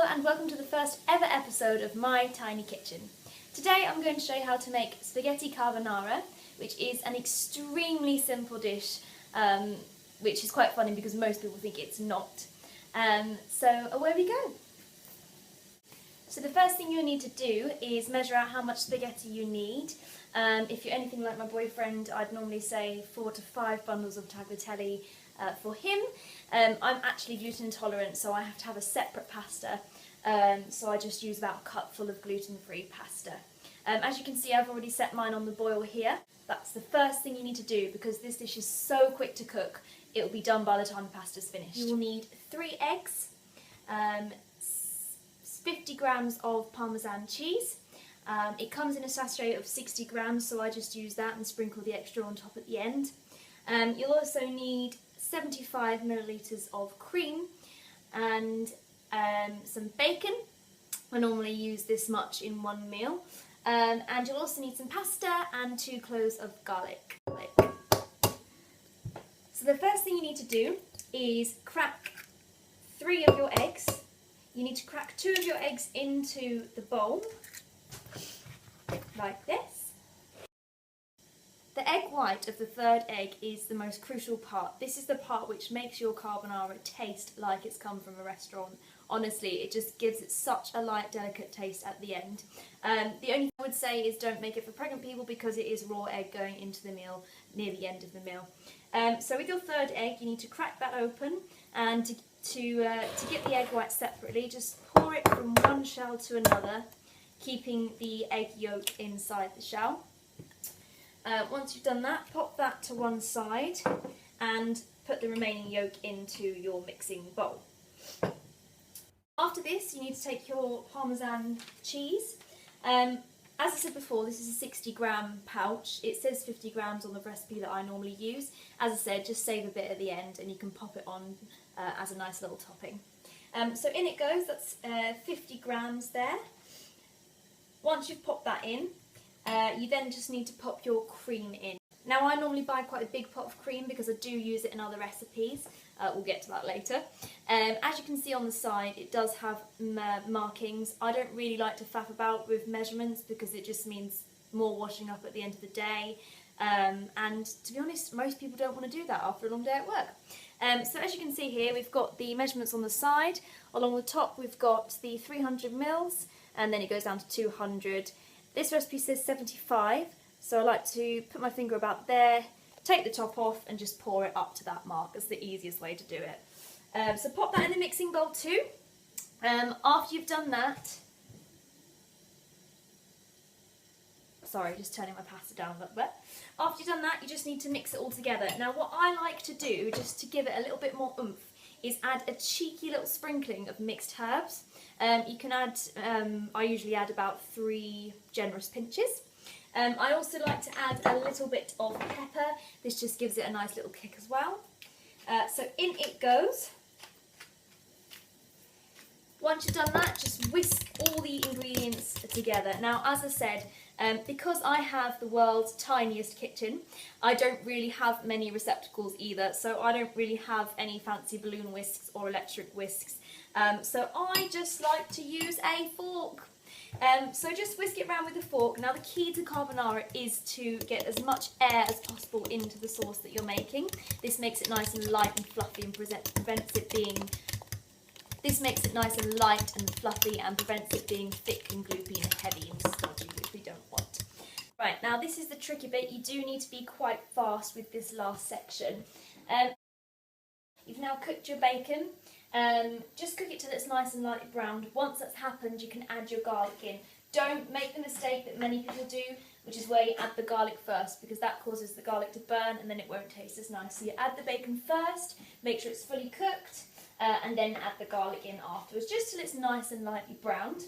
and welcome to the first ever episode of My Tiny Kitchen. Today I'm going to show you how to make spaghetti carbonara, which is an extremely simple dish, which is quite funny because most people think it's not. So away we go. So the first thing you'll need to do is measure out how much spaghetti you need. If you're anything like my boyfriend, I'd normally say 4 to 5 bundles of tagliatelle for him. I'm actually gluten intolerant, so I have to have a separate pasta, so I just use about a cupful of gluten-free pasta. As you can see, I've already set mine on the boil here. That's the first thing you need to do because this dish is so quick to cook, it will be done by the time the pasta's finished. You will need 3 eggs, 50 grams of Parmesan cheese. It comes in a sachet of 60 grams, so I just use that and sprinkle the extra on top at the end. You'll also need 75 millilitres of cream and some bacon. I normally use this much in one meal. And you'll also need some pasta and 2 cloves of garlic. So the first thing you need to do is crack 3 of your eggs. You need to crack 2 of your eggs into the bowl, like this. The egg white of the 3rd egg is the most crucial part. This is the part which makes your carbonara taste like it's come from a restaurant. Honestly, it just gives it such a light, delicate taste at the end. The only thing I would say is don't make it for pregnant people because it is raw egg going into the meal near the end of the meal. So with your 3rd egg, you need to crack that open, and to get the egg white separately, just pour it from one shell to another, keeping the egg yolk inside the shell. Once you've done that, pop that to one side and put the remaining yolk into your mixing bowl. After this, you need to take your Parmesan cheese. As I said before, this is a 60 gram pouch. It says 50 grams on the recipe that I normally use. As I said, just save a bit at the end and you can pop it on as a nice little topping. So in it goes, that's 50 grams there. Once you've popped that in, you then just need to pop your cream in. Now I normally buy quite a big pot of cream because I do use it in other recipes. We'll get to that later. As you can see on the side, it does have markings. I don't really like to faff about with measurements because it just means more washing up at the end of the day. And to be honest, most people don't want to do that after a long day at work. So as you can see here, we've got the measurements on the side. Along the top, we've got the 300 mils, and then it goes down to 200. This recipe says 75, so I like to put my finger about there, take the top off and just pour it up to that mark. That's the easiest way to do it. So pop that in the mixing bowl too. After you've done that, sorry, just turning my pasta down a little bit. After you've done that, you just need to mix it all together. Now what I like to do, just to give it a little bit more oomph, is add a cheeky little sprinkling of mixed herbs. You can add, I usually add about 3 generous pinches. I also like to add a little bit of pepper. This just gives it a nice little kick as well. So in it goes. Once you've done that, just whisk all the ingredients together. Now, as I said, because I have the world's tiniest kitchen, I don't really have many receptacles either, so I don't really have any fancy balloon whisks or electric whisks. So I just like to use a fork. So just whisk it around with a fork. Now the key to carbonara is to get as much air as possible into the sauce that you're making. This makes it nice and light and fluffy and prevents it being... This makes it nice and light and fluffy and prevents it being thick and gloopy and heavy and stodgy, which we don't want. Right, now this is the tricky bit. You do need to be quite fast with this last section. You've now cooked your bacon. Just cook it till it's nice and lightly browned. Once that's happened, you can add your garlic in. Don't make the mistake that many people do, which is where you add the garlic first, because that causes the garlic to burn and then it won't taste as nice. So you add the bacon first, make sure it's fully cooked, and then add the garlic in afterwards, just till it's nice and lightly browned.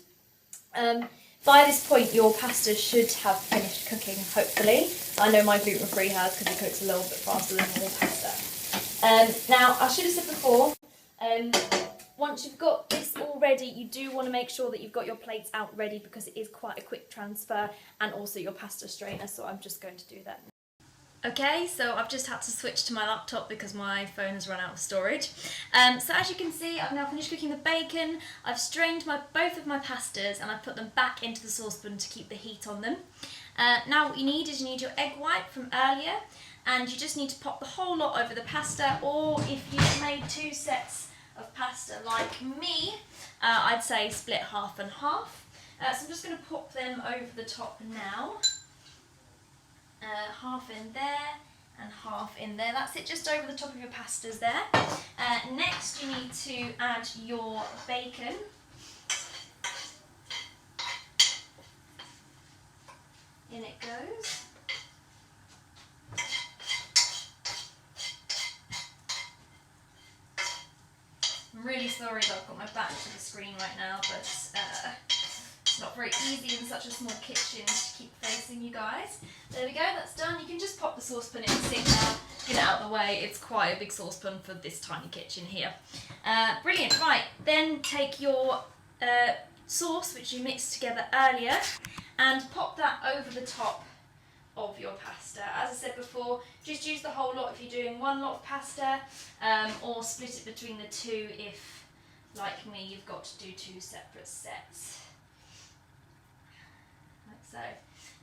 By this point, your pasta should have finished cooking, hopefully. I know my gluten-free has, because it cooks a little bit faster than normal pasta. Now, I should have said before, once you've got this all ready, you do want to make sure that you've got your plates out ready because it is quite a quick transfer, and also your pasta strainer, so I'm just going to do that now. Okay, so I've just had to switch to my laptop because my phone has run out of storage. So as you can see, I've now finished cooking the bacon. I've strained both of my pastas and I've put them back into the saucepan to keep the heat on them. Now what you need is your egg white from earlier, and you just need to pop the whole lot over the pasta, or if you've made 2 sets of pasta like me, I'd say split half and half. So I'm just going to pop them over the top now. Half in there and half in there. That's it, just over the top of your pastas there. Next you need to add your bacon. In it goes. I'm really sorry that I've got my back to the screen right now, but it's not very easy in such a small kitchen to keep facing you guys. There we go, that's done. You can just pop the saucepan in the sink now, get it out of the way. It's quite a big saucepan for this tiny kitchen here. Brilliant, right, then take your sauce, which you mixed together earlier, and pop that over the top of your pasta. As I said before, just use the whole lot if you're doing 1 lot of pasta, or split it between the 2 if, like me, you've got to do 2 separate sets. Like so.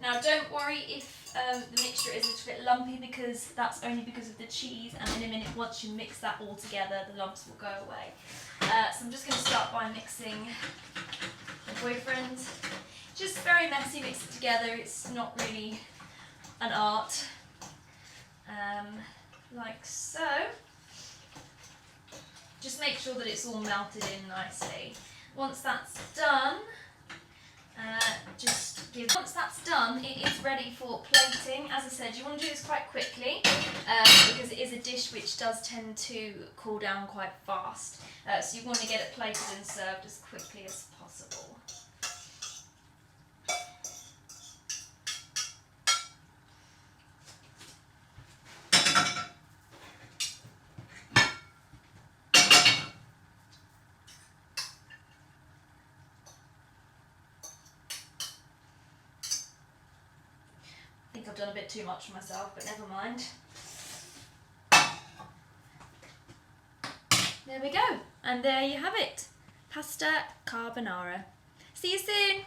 Now don't worry if the mixture is a little bit lumpy, because that's only because of the cheese, and in a minute, once you mix that all together, the lumps will go away. So I'm just going to start by mixing my boyfriend. Just very messy, mix it together, it's not really an art. Like so. Just make sure that it's all melted in nicely. Once that's done, once that's done, it is ready for plating. As I said, you want to do this quite quickly, because it is a dish which does tend to cool down quite fast. So you want to get it plated and served as quickly as possible. I think I've done a bit too much for myself, but never mind. There we go, and there you have it, pasta carbonara. See you soon!